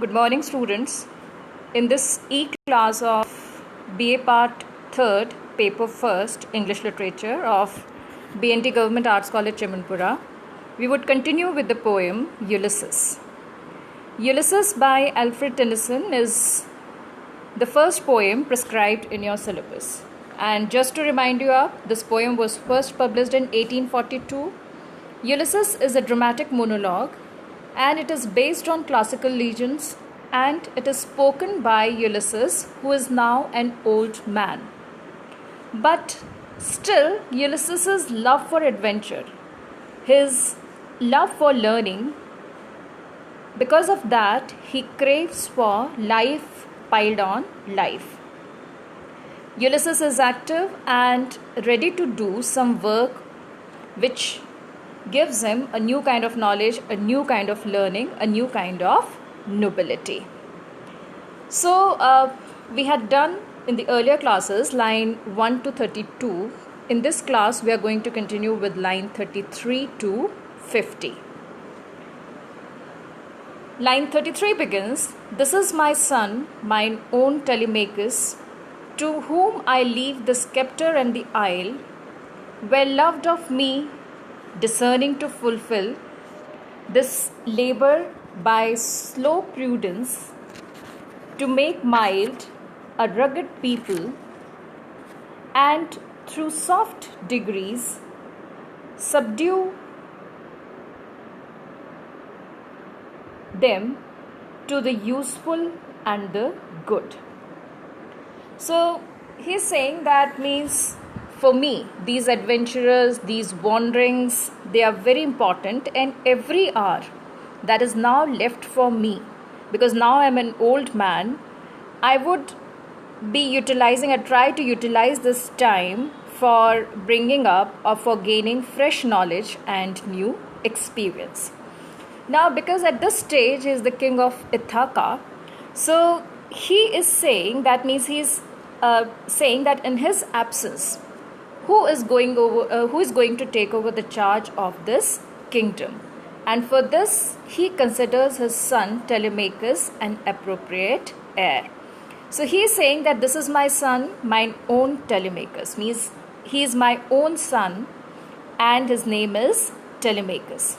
Good morning, students. In this e-class of BA Part 3rd, Paper 1st, English Literature of BNT Government Arts College, Chemanpura, we would continue with the poem Ulysses. Ulysses by Alfred Tennyson is the first poem prescribed in your syllabus. And just to remind you of, this poem was first published in 1842. Ulysses is a dramatic monologue, and it is based on classical legends, and it is spoken by Ulysses, who is now an old man. But still, Ulysses' love for adventure, his love for learning, because of that, he craves for life piled on life. Ulysses is active and ready to do some work which gives him a new kind of knowledge, a new kind of learning, a new kind of nobility. So we had done in the earlier classes line 1 to 32. In this class we are going to continue with line 33 to 50. Line 33 begins, "This is my son, mine own Telemachus, to whom I leave the sceptre and the isle, well loved of me, discerning to fulfill this labor by slow prudence, to make mild a rugged people, and through soft degrees subdue them to the useful and the good." So he's saying that means for me, these adventurers, these wanderings, they are very important, and every hour that is now left for me, because now I'm an old man, I would be utilizing, I try to utilize this time for bringing up or for gaining fresh knowledge and new experience. Now, because at this stage he is the king of Ithaca, so he is saying, that means he's saying that in his absence, who is going to take over the charge of this kingdom? And for this, he considers his son Telemachus an appropriate heir. So he is saying that this is my son, mine own Telemachus, means he is my own son, and his name is Telemachus,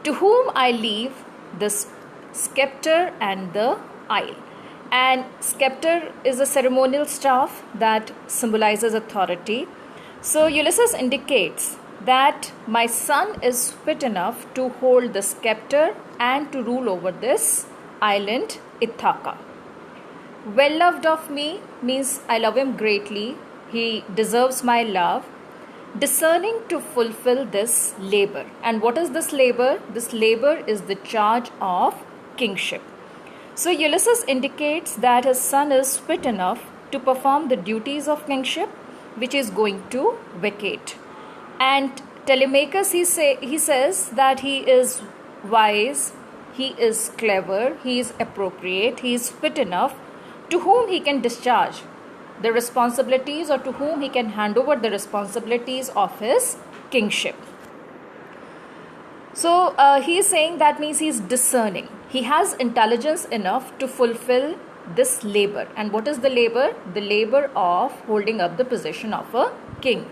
to whom I leave this sceptre and the isle. And sceptre is a ceremonial staff that symbolizes authority. So Ulysses indicates that my son is fit enough to hold the sceptre and to rule over this island Ithaca. Well loved of me means I love him greatly. He deserves my love. Discerning to fulfill this labor. And what is this labor? This labor is the charge of kingship. So Ulysses indicates that his son is fit enough to perform the duties of kingship, which is going to vacate. And Telemachus, he says that he is wise, he is clever, he is appropriate, he is fit enough, to whom he can discharge the responsibilities, or to whom he can hand over the responsibilities of his kingship. So he is saying that means he is discerning. He has intelligence enough to fulfill this labor. And what is the labor? The labor of holding up the position of a king.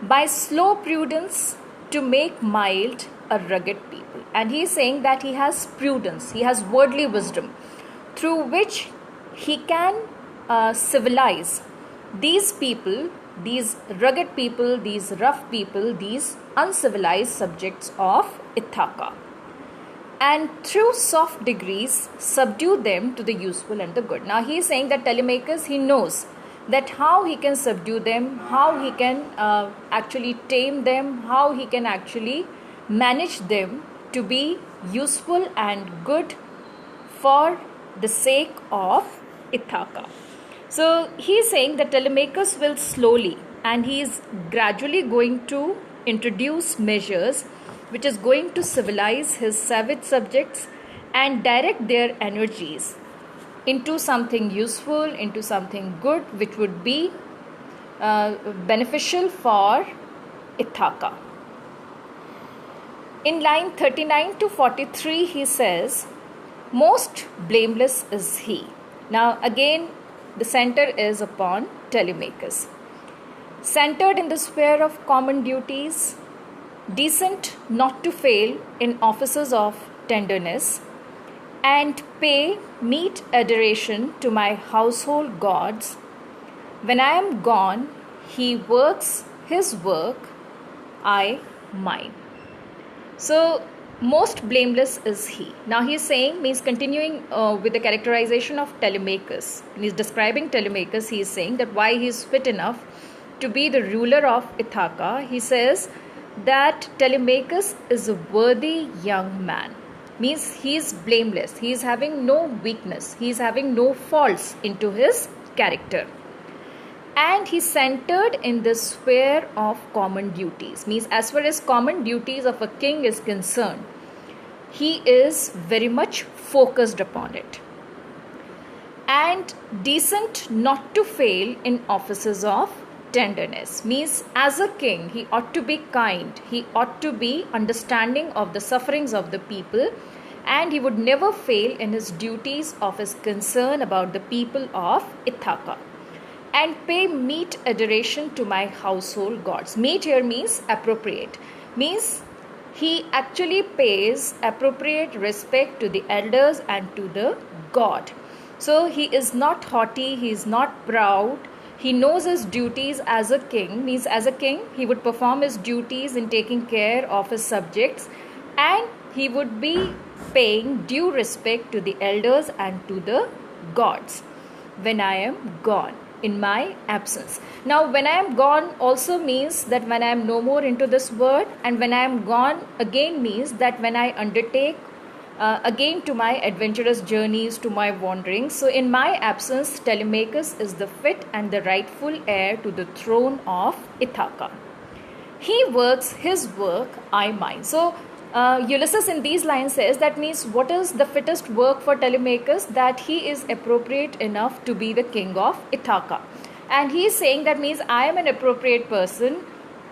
By slow prudence, to make mild a rugged people. And he is saying that he has prudence, he has worldly wisdom, through which he can civilize these people, these rugged people, these rough people, these uncivilized subjects of Ithaca, and through soft degrees subdue them to the useful and the good. Now he is saying that Telemachus, he knows that how he can subdue them, how he can actually tame them, how he can actually manage them to be useful and good for the sake of Ithaca. So he is saying that Telemachus will slowly, and he is gradually going to introduce measures which is going to civilize his savage subjects and direct their energies into something useful, into something good, which would be beneficial for Ithaca. In line 39 to 43, he says, most blameless is he. Now again, the center is upon Telemachus. Centered in the sphere of common duties, decent not to fail in offices of tenderness, and pay meet adoration to my household gods. When I am gone, he works his work, I mine. So, most blameless is he. Now he is saying, means continuing with the characterization of Telemachus. When he is describing Telemachus, he is saying that why he is fit enough to be the ruler of Ithaca. He says that Telemachus is a worthy young man. Means he is blameless. He is having no weakness. He is having no faults into his character. And he centered in the sphere of common duties. Means as far as common duties of a king is concerned, he is very much focused upon it. And decent not to fail in offices of tenderness. Means as a king, he ought to be kind. He ought to be understanding of the sufferings of the people. And he would never fail in his duties of his concern about the people of Ithaca. And pay meet adoration to my household gods. Meet here means appropriate. Means he actually pays appropriate respect to the elders and to the god. So he is not haughty, he is not proud. He knows his duties as a king. Means as a king, he would perform his duties in taking care of his subjects. And he would be paying due respect to the elders and to the gods when I am gone, in my absence. Now, when I am gone also means that when I am no more into this world, and when I am gone again means that when I undertake again to my adventurous journeys, to my wanderings. So, in my absence, Telemachus is the fit and the rightful heir to the throne of Ithaca. He works his work, I mine. So, Ulysses in these lines says that means what is the fittest work for Telemachus? That he is appropriate enough to be the king of Ithaca. And he is saying that means I am an appropriate person,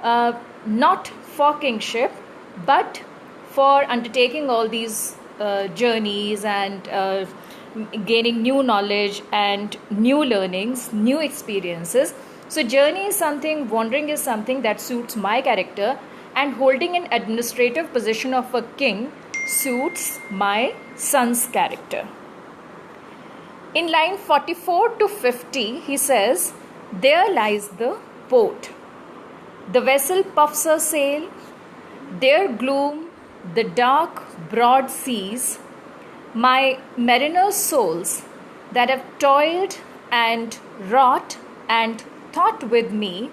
not for kingship, but for undertaking all these journeys and gaining new knowledge and new learnings, new experiences. So journey is something, wandering is something that suits my character. And holding an administrative position of a king suits my son's character. In line 44 to 50, he says, there lies the port. The vessel puffs her sail. There gloom the dark, broad seas. My mariners' souls that have toiled and wrought and thought with me,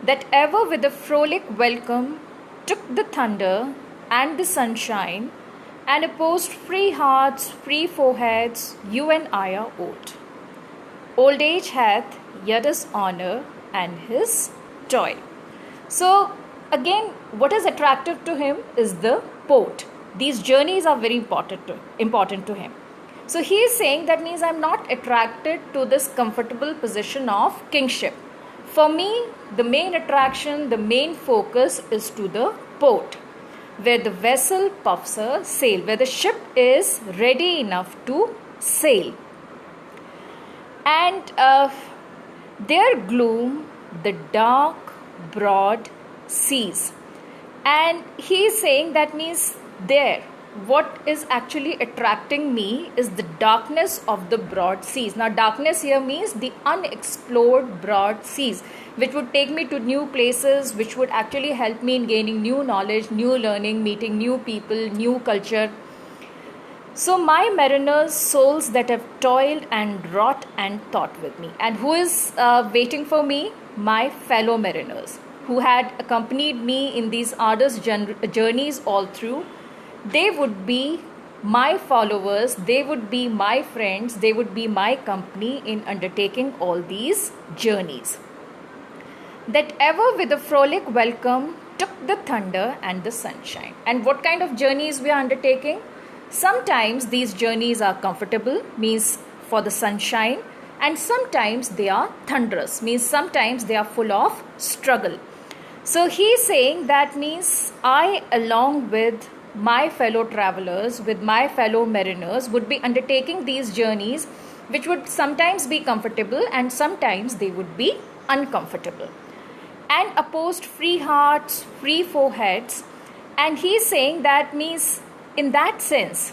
that ever with a frolic welcome took the thunder and the sunshine, and opposed free hearts, free foreheads, you and I are old. Old age hath yet his honor and his toil. So again, what is attractive to him is the port. These journeys are very important to him. So he is saying that means I am not attracted to this comfortable position of kingship. For me, the main attraction, the main focus is to the port, where the vessel puffs her sail, where the ship is ready enough to sail. And there gloom the dark, broad seas. And he is saying that means there, what is actually attracting me is the darkness of the broad seas. Now, darkness here means the unexplored broad seas, which would take me to new places, which would actually help me in gaining new knowledge, new learning, meeting new people, new culture. So, my mariners' souls that have toiled and wrought and thought with me. And who is waiting for me? My fellow mariners, who had accompanied me in these arduous journeys all through. They would be my followers, they would be my friends, they would be my company in undertaking all these journeys. That ever with a frolic welcome took the thunder and the sunshine. And what kind of journeys we are undertaking? Sometimes these journeys are comfortable, means for the sunshine, and sometimes they are thunderous, means sometimes they are full of struggle. So he is saying that means I, along with my fellow travelers, with my fellow mariners, would be undertaking these journeys, which would sometimes be comfortable and sometimes they would be uncomfortable. And opposed free hearts, free foreheads. And he's saying that means, in that sense,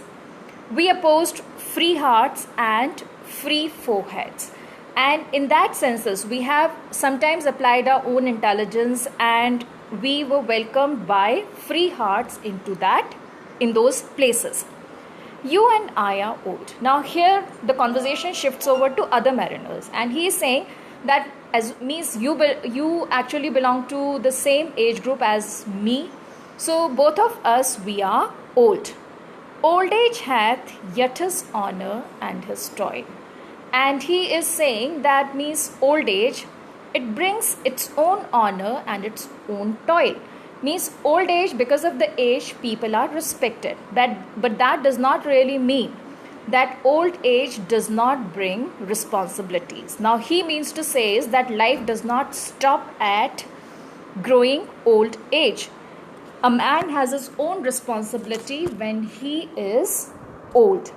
we opposed free hearts and free foreheads. And in that senses, we have sometimes applied our own intelligence and we were welcomed by free hearts in those places. You and I are old. Now here the conversation shifts over to other mariners, and he is saying that as means you actually belong to the same age group as me. So both of us, we are old. Old age hath yet his honor and his toil. And he is saying that means old age, it brings its own honor and its own toil. Means old age, because of the age, people are respected. But that does not really mean that old age does not bring responsibilities. Now he means to say is that life does not stop at growing old age. A man has his own responsibility when he is old.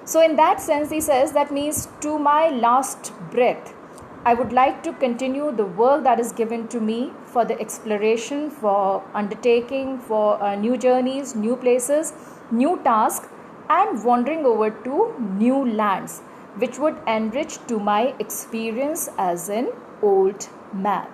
So in that sense, he says that means to my last breath, I would like to continue the work that is given to me for the exploration, for undertaking, for new journeys, new places, new tasks, and wandering over to new lands, which would enrich to my experience as an old man.